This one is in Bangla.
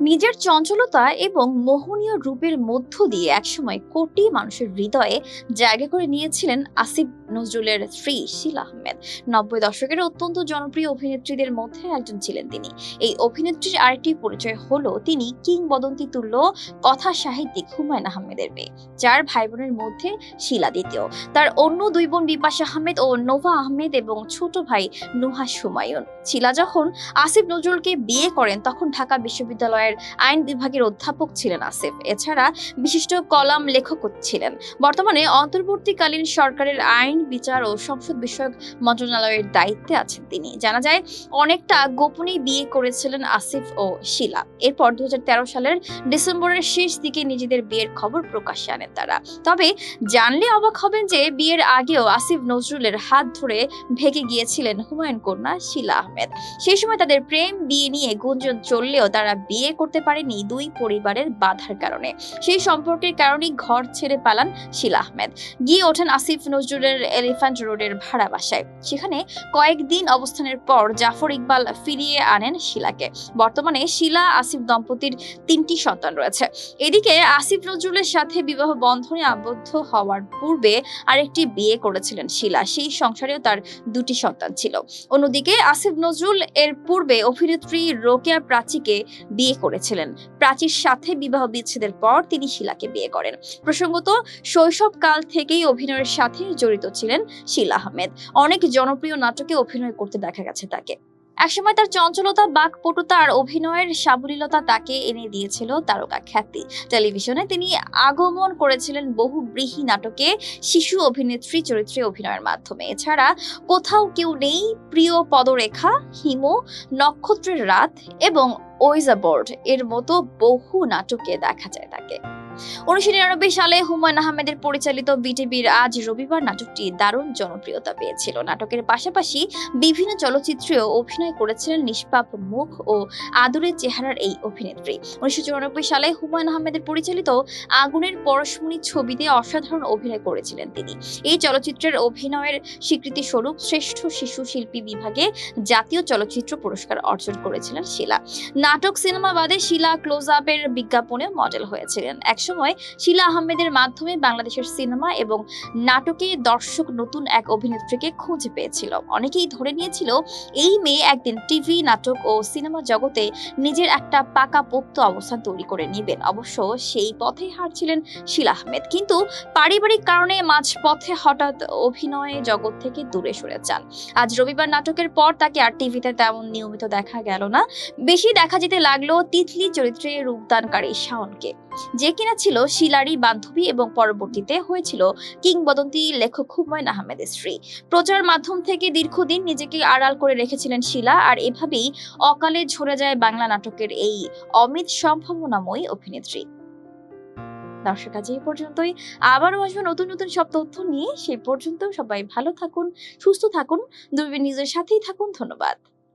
নিজের চঞ্চলতা এবং মোহনীয় রূপের মধ্য দিয়ে একসময় কোটি মানুষের হৃদয়ে জায়গা করে নিয়েছিলেন আসিফ নজরুলের স্ত্রী শীলা আহমেদ। ৯০ দশকের অত্যন্ত জনপ্রিয় অভিনেত্রীদের মধ্যে একজন ছিলেন তিনি। এই অভিনেত্রীর আরেকটি পরিচয় হলো তিনি কিংবদন্তি তুল্য কথা সাহিত্যিক হুমায়ুন আহমেদের মেয়ে, যার ভাই বোনের মধ্যে শীলা দ্বিতীয়। তার অন্য দুই বোন বিপাশা আহমেদ ও নোভা আহমেদ এবং ছোট ভাই নুহাস হুমায়ুন। শীলা যখন আসিফ নজরুলকে বিয়ে করেন তখন ঢাকা বিশ্ববিদ্যালয়ের আইন বিভাগের অধ্যাপক ছিলেন আসিফ। এছাড়া বিশিষ্ট কলাম লেখকও ছিলেন। বর্তমানে অন্তর্বর্তীকালীন সরকারের আইন, বিচার ও সংসদ বিষয়ক মন্ত্রণালয়ের দায়িত্বে আছেন তিনি। জানা যায় অনেকটা গোপনে বিয়ে করেছিলেন আসিফ ও শীলা। এরপর 2013 সালের ডিসেম্বরের শেষ দিকে নিজেদের বিয়ের খবর প্রকাশ্যে আনেন তারা। তবে জানলে অবাক হবেন যে বিয়ের আগেও আসিফ নজরুলের হাত ধরে ভেগে গিয়েছিলেন হুমায়ুন কন্যা শীলা আহমেদ। সেই সময় তাদের প্রেম বিয়ে নিয়ে গুঞ্জন চললেও তারা বিয়ে করতে পারেনি দুই পরিবারের বাধার কারণে। সেই সম্পর্কের কারণেই ঘর ছেড়ে পালান শীলা আহমেদ। গিয়ে ওঠেন আসিফ নজরুলের এলিফ্যান্ট রোডের ভাড়া বাসায়। সেখানে কয়েকদিন অবস্থানের পর জাফর ইকবাল ফিরিয়ে আনেন শীলাকে। বর্তমানে শীলা আসিফ দম্পতির 3টি সন্তান রয়েছে। এদিকে আসিফ নজরুলের সাথে বিবাহ বন্ধনে আবদ্ধ হওয়ার পূর্বে আরেকটি বিয়ে করেছিলেন শীলা। সেই সংসারেও তার 2টি সন্তান ছিল। অন্যদিকে আসিফ নজরুল এর পূর্বে অভিনেত্রী রোকেয়া প্রাচীকে বিয়ে করেছিলেন। প্রাচীর সাথে বিবাহ বিচ্ছেদের পর তিনি শীলাকে বিয়ে করেন। প্রসঙ্গত, শৈশবকাল থেকেই অভিনয়ের সাথে জড়িত ছিলেন শীলা আহমেদ। অনেক জনপ্রিয় নাটকে অভিনয় করতে দেখা গেছে তাকে। একসময় তার চঞ্চলতা, বাকপটুতা আর অভিনয়ের সাবলীলতা তাকে এনে দিয়েছিল তারকা খ্যাতি। টেলিভিশনে তিনি আগমন করেছিলেন বহুব্রীহি নাটকে শিশু অভিনেত্রী চরিত্রে অভিনয়ের মাধ্যমে। এছাড়া কোথাও কেউ নেই, প্রিয় পদরেখা, হিমু, নক্ষত্রের রাত এবং ওইজা বোর্ড এর মতো বহু নাটকে দেখা যায় তাকে। 1999 সালে হুমায়ুন আহমেদের পরিচালিত বিটিভির আজ রবিবার নাটকটি দারুণ জনপ্রিয়তা পেয়েছিল। নাটকের পাশাপাশি বিভিন্ন চলচ্চিত্রেও অভিনয় করেছিলেন নিষ্পাপ মুখ ও আদুরে চেহারার এই অভিনেত্রী। 1994 সালে হুমায়ুন আহমেদের পরিচালিত আগুনের পরশমণি ছবিতে অসাধারণ অভিনয় করেছিলেন তিনি। এই চলচ্চিত্রের অভিনয়ের স্বীকৃতি স্বরূপ শ্রেষ্ঠ শিশু শিল্পী বিভাগে জাতীয় চলচ্চিত্র পুরস্কার অর্জন করেছিলেন শীলা। নাটক, সিনেমা বাদে শীলা ক্লোজ আপের বিজ্ঞাপনে মডেল হয়েছিলেন। একসময় শীলা আহমেদের মাধ্যমে বাংলাদেশের সিনেমা এবং নাটকে দর্শক নতুন এক অভিনেত্রীকে খুঁজে পেয়েছিল। অনেকেই ধরে নিয়েছিল এই মেয়ে একদিন টিভি, নাটক ও সিনেমা জগতে নিজের একটা পাকাপোক্ত অবস্থান তৈরি করে নেবেন। অবশ্য সেই পথেই হাঁটছিলেন শীলা আহমেদ, কিন্তু পারিবারিক কারণে মাঝপথে হঠাৎ অভিনয় জগৎ থেকে দূরে সরে যান। আজ রবিবার নাটকের পর তাকে আর টিভিতে তেমন নিয়মিত দেখা গেল না। বেশি দেখা যেতে লাগলো তিতলি চরিত্রে রূপদানকারী শাওনকে, যে কিনা ছিল শীলারই বান্ধবী এবং পরবর্তীতে হয়েছিল কিংবদন্তি লেখক হুমায়ুন আহমেদের স্ত্রী। প্রচার মাধ্যম থেকে দীর্ঘদিন নিজেকে আড়াল করে রেখেছিলেন শীলা, আর এভাবেই অকালে ঝরে যায় বাংলা নাটকের এই অমিত সম্ভাবনাময়ী অভিনেত্রী। দর্শক, আজ এই পর্যন্তই। আবারও আসবো নতুন নতুন সব তথ্য নিয়ে। সেই পর্যন্ত সবাই ভালো থাকুন, সুস্থ থাকুন, দূরবীন নিজের সাথেই থাকুন। ধন্যবাদ।